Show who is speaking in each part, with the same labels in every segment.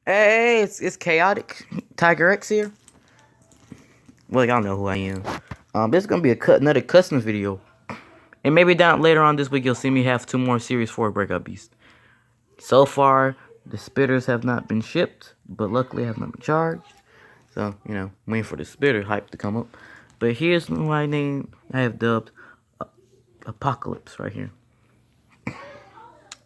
Speaker 1: Hey, it's chaotic. Tiger X here. Well, y'all know who I am. This is gonna be another custom video, and maybe down later on this week you'll see me have 2 more Series 4 Breakout Beasts. So far, the spitters have not been shipped, but luckily have not been charged. So waiting for the spitter hype to come up. But here's my name. I have dubbed Apocalypse right here.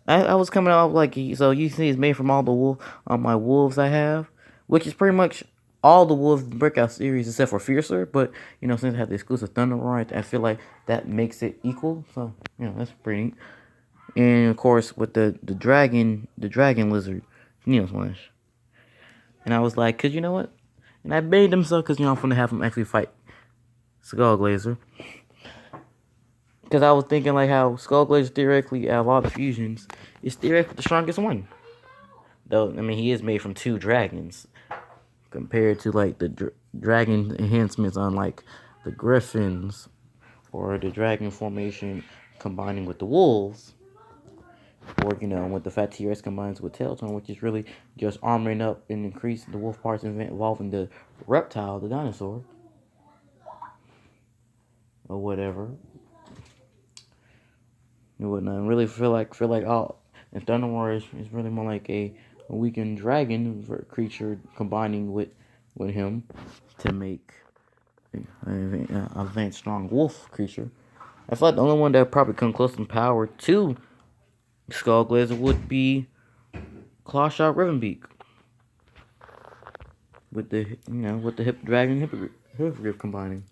Speaker 1: I was coming out like, so you see it's made from all the my wolves I have, which is pretty much all the wolves in the Breakout series except for Fiercer. But since I have the exclusive Thunder Roar, I feel like that makes it equal. So that's pretty neat. And of course with the dragon lizard, Needle Slash. And I was like, cause you know what? And I made them so, cause I'm gonna have them actually fight Skull Glazer. Because I was thinking like how Skull Glazer theoretically out of all the fusions is theoretically the strongest one. Though I mean he is made from 2 dragons compared to like the dragon enhancements on like the griffins or the dragon formation combining with the wolves, or with the fat T-Rex combines with Tailtone, which is really just armoring up and increasing the wolf parts and evolving the reptile, the dinosaur, or whatever. You wouldn't really feel like and Thunder War is really more like a weakened dragon creature combining with him to make a advanced strong wolf creature. I feel like the only one that probably come close in power to Skull Glazer would be Clawshot Rivenbeak with the hip dragon hippogriff combining.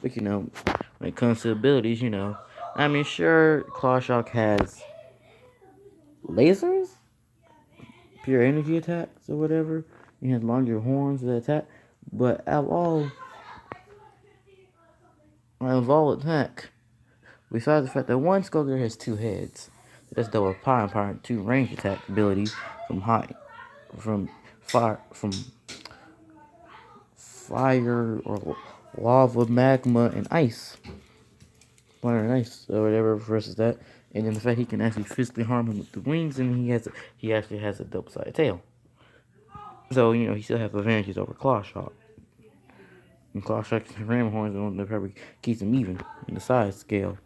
Speaker 1: But when it comes to abilities, I mean sure Clawshock has lasers, pure energy attacks or whatever. He has longer horns that attack, but out of all attack, besides the fact that one Skullgirl has 2 heads, that's double power, 2 range attack abilities from fire or lava, magma, and ice, fire and ice or whatever versus that, and then the fact he can actually physically harm him with the wings, and he actually has a double-sided tail. So he still has advantages over Clawshot. And Clawshot's ram horns are the one that probably keeps him even in the size scale.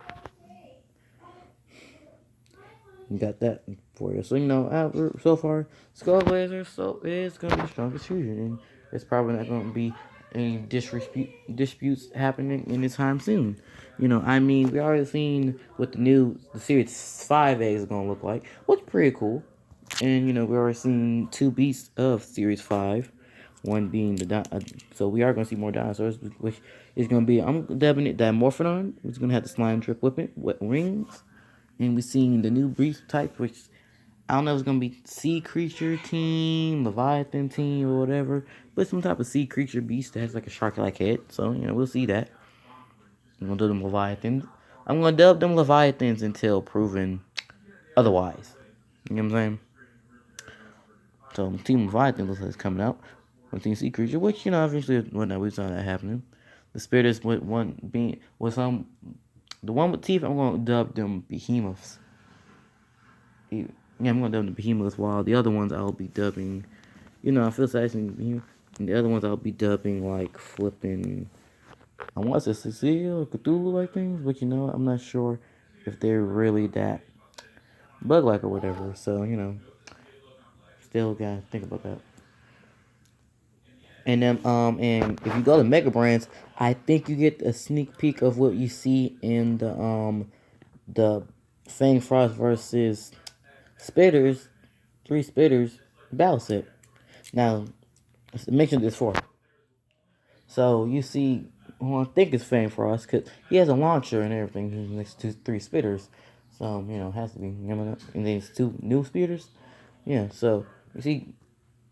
Speaker 1: You got that for you. So after so far, Skull Blazer is gonna be the strongest fusion, and it's probably not gonna be any disputes happening anytime soon. I mean, we already seen what the Series 5A is gonna look like, which is pretty cool. And we already seen 2 beasts of Series 5. One being so we are gonna see more dinosaurs, which is gonna be, I'm dubbing it Dimorphodon. It's gonna have the slime drip whipping wings. And we're seeing the new beast type, which I don't know if it's gonna be sea creature team, Leviathan team, or whatever, but some type of sea creature beast that has like a shark-like head. So we'll see that. I'm gonna do them Leviathans. I'm gonna dub them Leviathans until proven otherwise. You know what I'm saying? So Team Leviathan looks like it's coming out. With Team Sea Creature, which eventually we saw that happening. The spirit is with one being with some. The one with teeth, I'm gonna dub them behemoths. Yeah, I'm gonna dub the behemoths, while the other ones I'll be dubbing. I feel saying and the other ones I'll be dubbing like flipping. I want to say Cecile or Cthulhu like things, but I'm not sure if they're really that bug like or whatever. So still gotta think about that. And then and if you go to Mega Brands, I think you get a sneak peek of what you see in the Fang Frost versus Spitters, 3 Spitters battle set. Now, I mentioned this before. So you see, I think it's Fang Frost because he has a launcher and everything next to 3 Spitters. So it has to be. And then it's 2 new Spitters. Yeah. So you see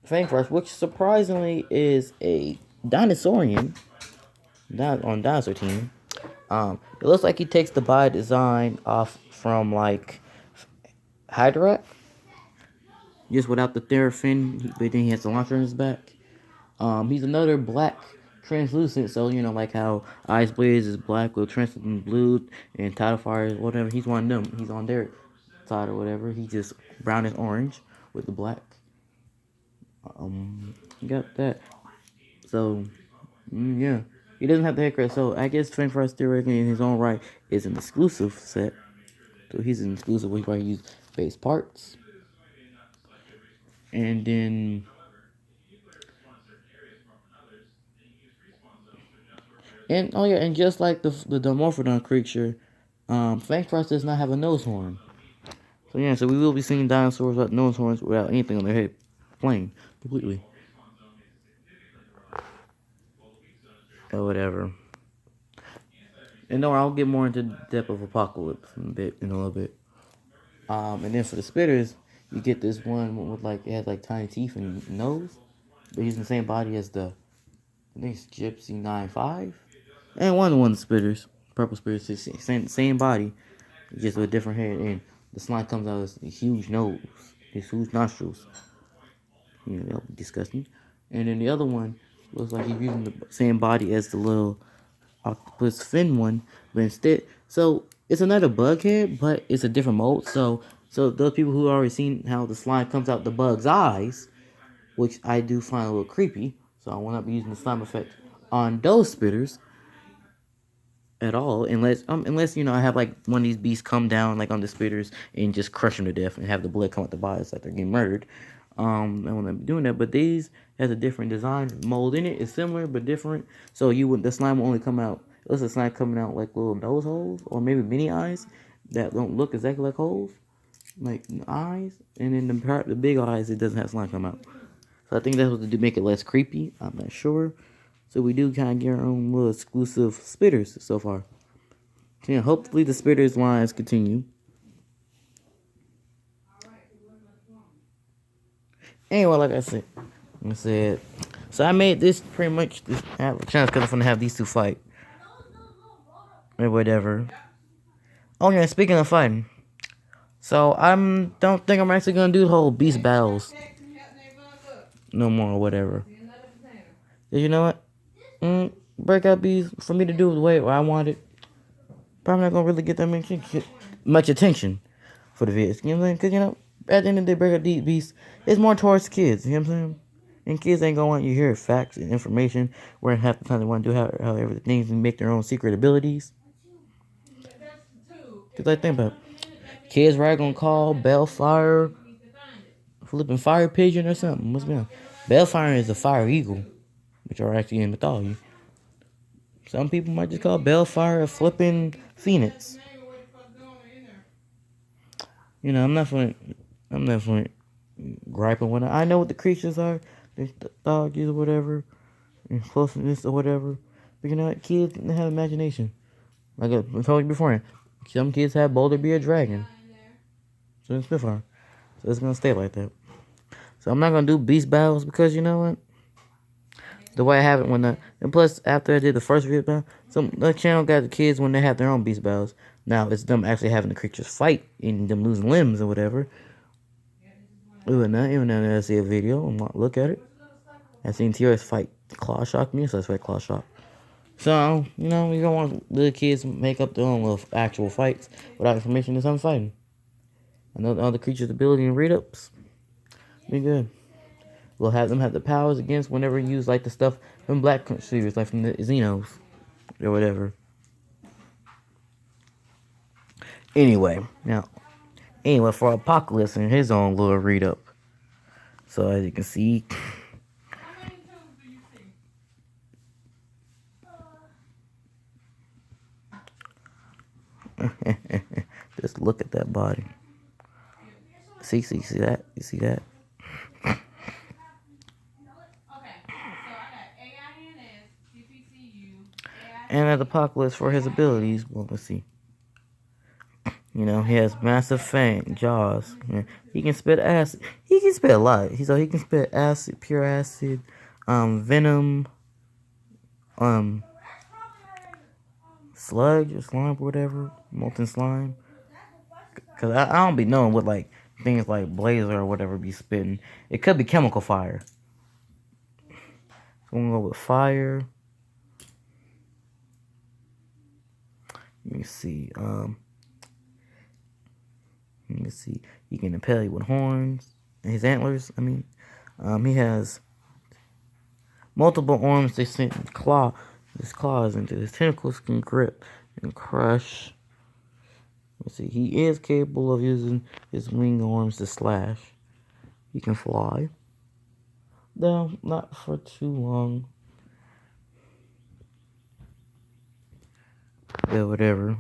Speaker 1: Fang Frost, which surprisingly is a dinosaurian, not on dinosaur team. It looks like he takes the body design off from like Hydra, just without the Therafin, but then he has the launcher on his back. He's another black translucent, so like how Ice Blaze is black with translucent blue and Tidal Fire is whatever. He's one of them. He's on their side or whatever. He's just brownish orange with the black. You got that. So, yeah. He doesn't have the haircut, so I guess 24 Steroid in his own right is an exclusive set. So he's an exclusive where he probably use base parts. And then and oh yeah, and just like the Dimorphodon creature, Fang Frost does not have a nose horn. So yeah, so we will be seeing dinosaurs without nose horns without anything on their head, plain, completely, or whatever. And no, I'll get more into the depth of Apocalypse in a little bit. And then for the spitters, you get this one with like it has like tiny teeth and nose, but he's in the same body as the I think it's Gypsy 9-5, and one of the spitters, purple spitters, same body, just with a different head, and the slime comes out as a huge nose, his huge nostrils. You know, that'll be disgusting. And then the other one looks like he's using the same body as the little octopus fin one, but instead, so it's another bug head, but it's a different mold. So those people who already seen how the slime comes out the bug's eyes, which I do find a little creepy, so I will not be using the slime effect on those spitters at all, unless you know I have like one of these beasts come down like on the spitters and just crush them to death and have the blood come out the bodies like they're getting murdered. I won't be doing that, but these has a different design mold in it. It's similar but different. So the slime will only come out. It's a slime coming out like little nose holes or maybe mini eyes that don't look exactly like holes, like eyes. And then the big eyes, it doesn't have slime come out. So I think that's what to do make it less creepy. I'm not sure. So we do kind of get our own little exclusive spitters so far. Yeah, hopefully the spitters lines continue. Anyway, like I said, so I made this pretty much this chance because I'm gonna have these two fight or whatever. Oh yeah, speaking of fighting, so don't think I'm actually gonna do the whole beast battles no more or whatever. You know what? Breakout beast for me to do the way I want it. Probably not gonna really get that much attention for the vids. You know what I'm saying? Because, you know, at the end of the day, Breakout Beast is more towards kids. You know what I'm saying? And kids ain't gonna want you to hear facts and information where half the time they want to do however the things and make their own secret abilities. Because I think about it. Kids right gonna call Bellfire flipping fire pigeon or something. What's going on? Bellfire is a fire eagle, which are actually in mythology. Some people might just call Bellfire a flipping phoenix. You know, I'm not for griping with it. I know what the creatures are, the doggies or whatever, and closeness or whatever. But you know what? Kids have imagination. Like I told you before, some kids have Boulder be a dragon. So it's Spitfire. So it's gonna stay like that. So I'm not gonna do beast battles because you know what? The way I have it and plus after I did the first video battle, some the channel got the kids when they have their own beast battles. Now it's them actually having the creatures fight and them losing limbs or whatever. Even now I see a video and look at it. I seen TRS fight Claw Shock me, so that's right, Claw Shock. So, you know, you don't want little kids make up their own little actual fights without information that I'm fighting. I know all the creatures' ability and read ups. Be good. We'll have them have the powers against whenever you use like the stuff from Black series, like from the Xenos or whatever. Anyway, for Apocalypse and his own little read up. So as you can see, just look at that body. See that? You see that? And at Apocalypse for his abilities, well, let's see. You know, he has massive fang, jaws. Yeah. He can spit acid. He can spit a lot. He can spit acid, pure acid, venom, sludge or slime or whatever, molten slime. Cause I don't be knowing what like things like blazer or whatever be spitting. It could be chemical fire. So I'm gonna go with fire. Let me see. Let me see. He can impale you with horns and his antlers. I mean, He has multiple arms. They send his claws into his tentacles can grip and crush. Let's see, he is capable of using his wing arms to slash. He can fly. No, not for too long. Yeah, whatever.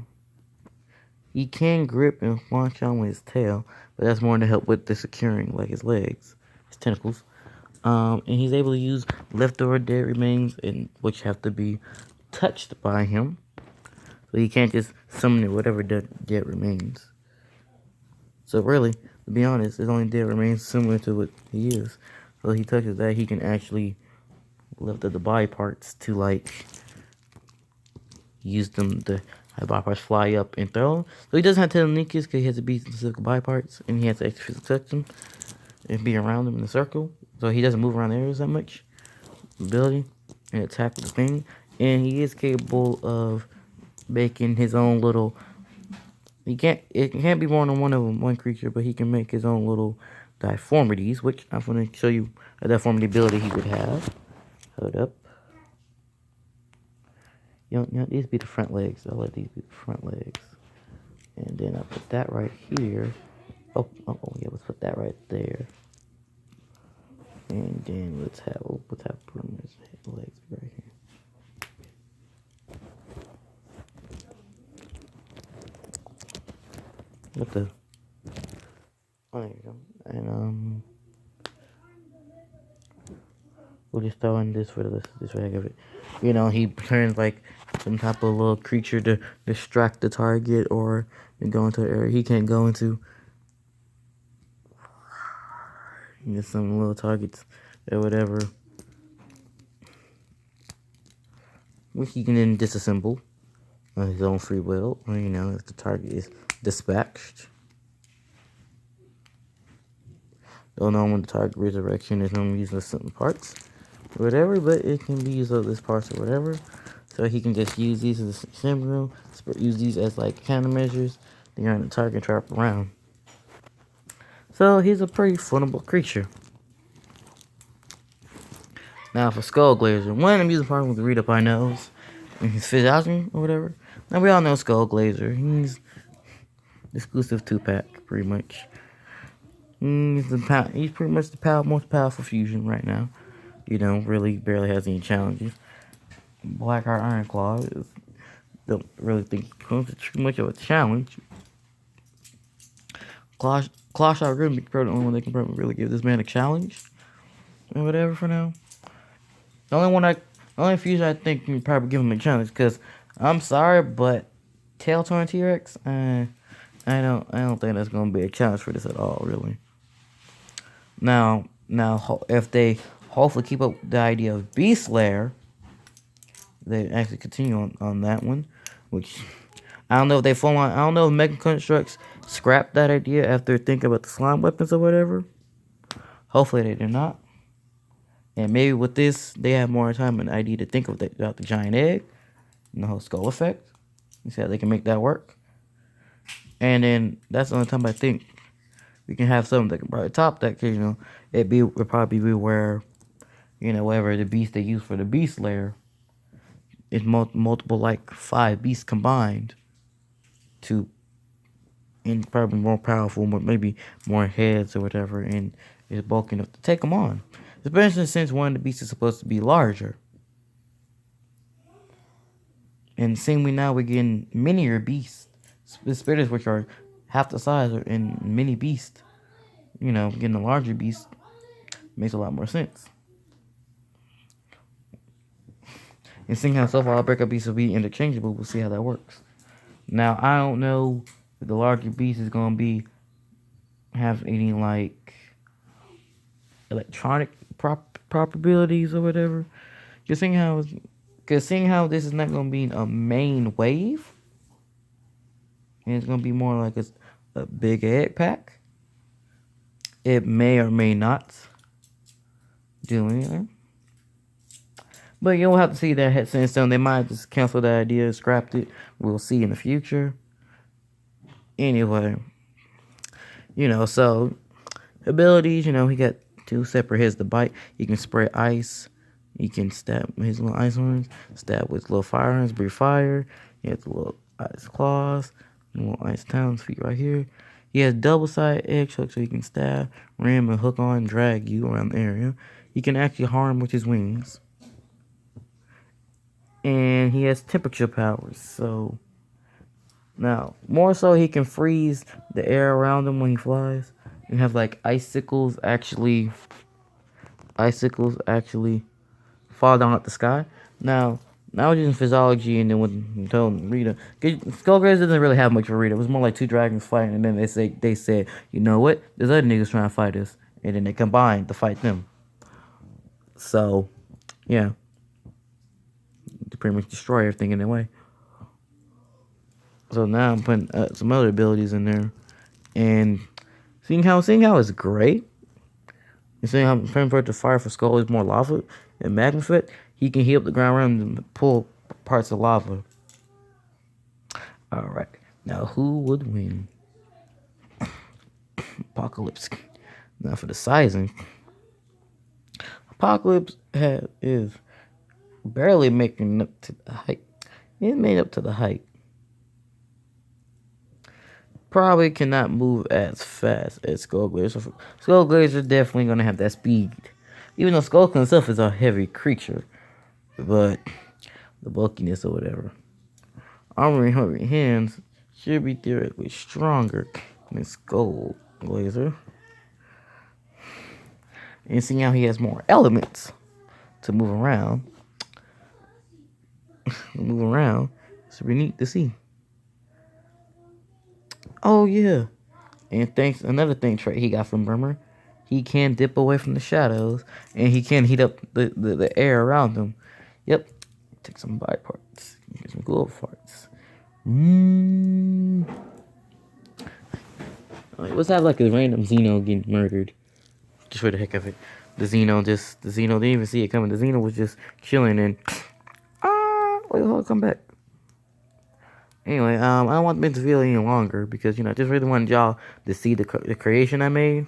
Speaker 1: He can grip and launch out with his tail, but that's more to help with the securing, like his legs, his tentacles. And he's able to use leftover dead remains, which have to be touched by him. So he can't just summon it, whatever dead remains. So really, to be honest, his only dead remains similar to what he is. So he touches that, he can actually lift up the body parts to like use them to have body parts fly up and throw them. So he doesn't have telekinesis because he has to be specific body parts, and he has to actually touch them and be around them in a circle. So he doesn't move around areas that much. Ability and attack with the thing, and he is capable of making his own little. It can't be more than one creature, but he can make his own little deformities, which I'm going to show you a deformity ability he would have. Hold up. These be the front legs. I'll let these be the front legs. And then I'll put that right here. Oh yeah, let's put that right there. And then let's have Bruno's legs right here. What the? Oh, there you go. And we'll just throw in this for this heck of it. You know, he turns like some type of little creature to distract the target or to go into an area he can't go into. Just some little targets or whatever, which he can then disassemble on his own free will, or, you know, if the target is dispatched. Don't know when the target resurrection is only using certain parts or whatever, but it can be used of this parts or whatever. So he can just use these as a symbol, use these as like countermeasures, then you're on the target trap around. So he's a pretty flammable creature. Now for Skull Glazer, one amusing part was to read up our nose and his physiology or whatever. Now we all know Skull Glazer. He's exclusive 2-pack, pretty much. He's pretty much the most powerful fusion right now. You know, really barely has any challenges. Blackheart Ironclaw don't really think it's too much of a challenge. Clawshot Grim is probably the only one that can probably really give this man a challenge. And whatever for now. The only fusion I think can probably give him a challenge, because I'm sorry, but Tailtorn T-Rex, I don't think that's gonna be a challenge for this at all, really. Now, if they hopefully keep up the idea of Beast Slayer, they actually continue on that one, which I don't know if they fall on. I don't know if Mega Constructs scrapped that idea after thinking about the slime weapons or whatever. Hopefully they did not. And maybe with this, they have more time and idea to think about the giant egg and the whole skull effect. You see how they can make that work. And then that's the only time I think we can have something that can probably top that. Cause, you know, it'd probably be where, you know, whatever the beast they use for the beast layer is multiple, like 5 beasts combined to, and probably more powerful, maybe more heads or whatever, and is bulky enough to take them on. Especially since one of the beasts is supposed to be larger. And seeing we're getting minier beasts, spirits which are half the size in mini beasts. You know, getting a larger beast makes a lot more sense. And seeing how so far all Breakout beasts will be interchangeable, we'll see how that works. Now, I don't know if the larger beast is going to have any, like, electronic properties or whatever. Just seeing how this is not going to be a main wave, and it's going to be more like a big egg pack, it may or may not do anything. But you'll have to see that head set in stone. They might just cancel that idea, scrapped it. We'll see in the future. Anyway, you know, so abilities, you know, he got two separate heads to bite. He can spray ice. He can stab his little ice horns, stab with little fire horns, breathe fire. He has little ice claws, little ice talons, feet right here. He has double-sided edge hooks so he can stab, ram, and hook on and drag you around the area. He can actually harm with his wings. And he has temperature powers, so now more so he can freeze the air around him when he flies. And have like icicles actually fall down at the sky. Now I was using physiology, and then when told Rita, Skullgrazers didn't really have much for Rita. It was more like two dragons fighting, and then they said, you know what? There's other niggas trying to fight us, and then they combined to fight them. So, yeah, to pretty much destroy everything in their way. So now I'm putting some other abilities in there, and seeing how it's great. And seeing how convert the fire for Skull is more lava and magma fit, he can heat up the ground around and pull parts of lava. Alright. Now who would win? Apocalypse. Now for the sizing. Apocalypse is barely making up to the height. It made up to the height. Probably cannot move as fast as Skullglazer. Skullglazer definitely gonna have that speed. Even though Skull himself is a heavy creature. But the bulkiness or whatever. Armor and hungry hands should be theoretically stronger than Skullglazer. And seeing how he has more elements to move around. It's really neat to see. Oh yeah. And another trait he got from Brimmer, he can dip away from the shadows, and he can heat up the air around him. Yep. Take some body parts. Get some glow parts. Let's have like a random Xeno getting murdered. Just for the heck of it. The Xeno didn't even see it coming. The Xeno was just chilling and wait, hold on, come back. Anyway, I don't want this video any longer because, I just really wanted y'all to see the creation I made.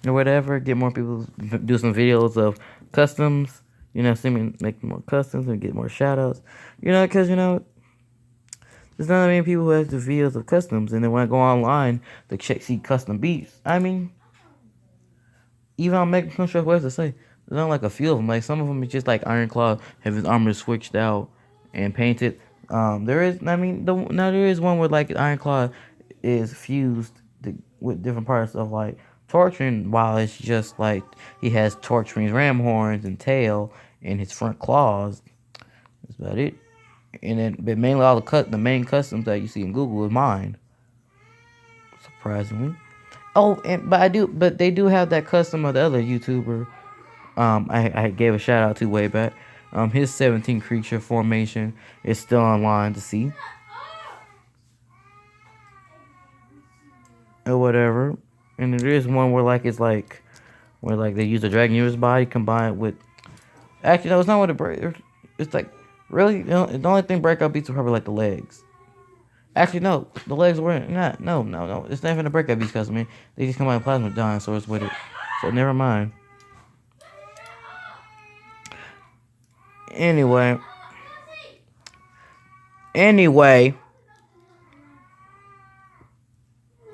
Speaker 1: Or whatever. Get more people to do some videos of customs. See me make more customs and get more shoutouts. Because, there's not many people who have the videos of customs. And then when I go online to see custom beats, even on Mega Construct, what to say? There's not like a few of them. Like some of them is just like Ironclaw have his armor switched out and painted. There is one where like Ironclaw is fused with different parts of like Torchwind, while it's just like he has Torchwind's ram horns and tail and his front claws. That's about it. And then, but mainly all the main customs that you see in Google is mine. Surprisingly. Oh, but they do have that custom of the other YouTuber. I gave a shout out to way back. His 17 creature formation is still online to see. Or whatever. And there is one where they use the Dragon User's body combined with. Actually, no, it's not what it's like. Really, the only thing Breakout beats are probably like the legs. Actually, no, the legs weren't. No. It's not even a Breakout beast custom, man. They just combine plasma dinosaurs with it. So never mind. Anyway.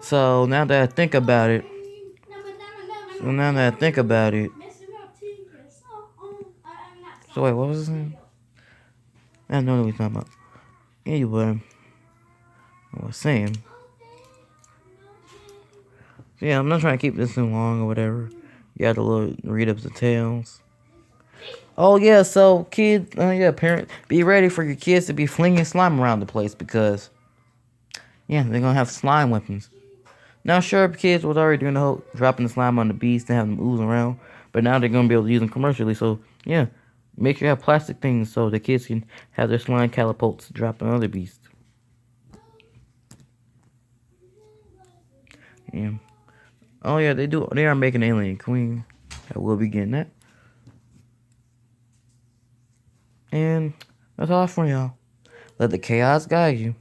Speaker 1: So now that I think about it. So wait, what was his name? I don't know what he's talking about. Anyway, I was saying. Yeah, I'm not trying to keep this too long or whatever. You got to read up the tales. Oh yeah, so kids, parents, be ready for your kids to be flinging slime around the place because, they're gonna have slime weapons. Now, sure, kids was already doing the whole dropping the slime on the beast and having them ooze around, but now they're gonna be able to use them commercially. So make sure you have plastic things so the kids can have their slime catapults drop on other beasts. Yeah. Oh yeah, they do. They are making Alien Queen. I will be getting that. And that's all for y'all. Let the chaos guide you.